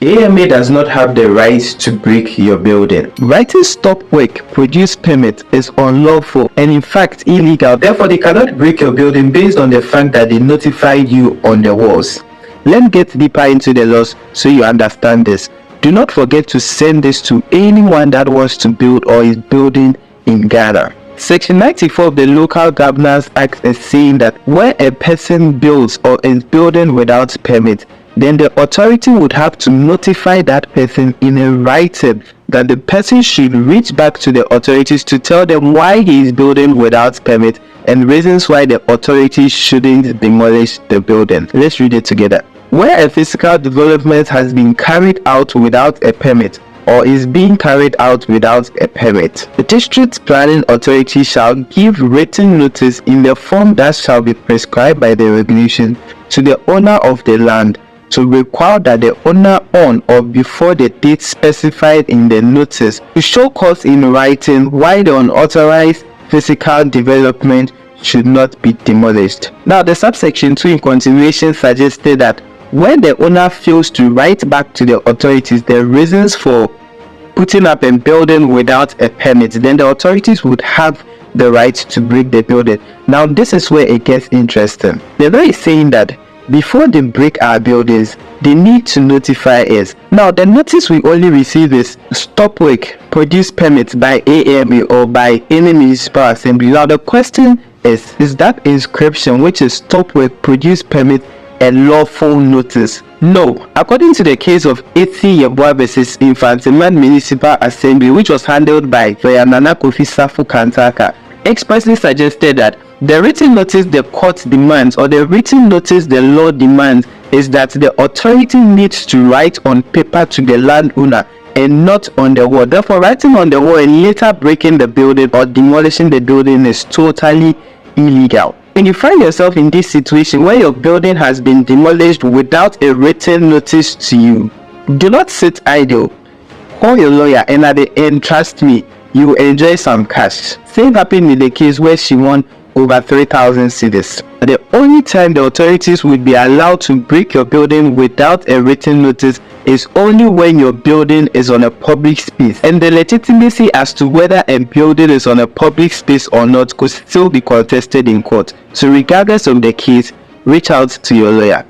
AMA does not have the right to break your building. Writing stop work, produce permit is unlawful and in fact illegal. Therefore, they cannot break your building based on the fact that they notified you on the walls. Let's get deeper into the laws so you understand this. Do not forget to send this to anyone that wants to build or is building in Ghana. Section 94 of the Local Governance Act is saying that where a person builds or is building without permit, then the authority would have to notify that person in a writing that the person should reach back to the authorities to tell them why he is building without permit and reasons why the authorities shouldn't demolish the building. Let's read it together. Where a physical development has been carried out without a permit or is being carried out without a permit, the district planning authority shall give written notice in the form that shall be prescribed by the regulation to the owner of the land to require that the owner on or before the date specified in the notice to show cause in writing why the unauthorized physical development should not be demolished. Now, the subsection 2 in continuation suggested that when the owner fails to write back to the authorities the reasons for putting up a building without a permit, then the authorities would have the right to break the building. Now, this is where it gets interesting. The law is saying that before they break our buildings, they need to notify us. Now, the notice we only receive is stop work, produce permits by AMA or by any municipal assembly. Now, the question is that inscription, which is stop work, produce permit, a lawful notice? No. According to the case of Eti Yeboah versus Infantiman Municipal Assembly, which was handled by Lawyer Nana Kofi Safu Kantaka, expressly suggested that the written notice the court demands or the written notice the law demands is that the authority needs to write on paper to the landowner and not on the wall. Therefore, writing on the wall and later breaking the building or demolishing the building is totally illegal. When you find yourself in this situation where your building has been demolished without a written notice to you, do not sit idle. Call your lawyer and at the end, trust me, you will enjoy some cash. Same happened in the case where she won over 3,000 cedis. The only time the authorities would be allowed to break your building without a written notice is only when your building is on a public space, and the legitimacy as to whether a building is on a public space or not could still be contested in court. So regardless of the case, reach out to your lawyer.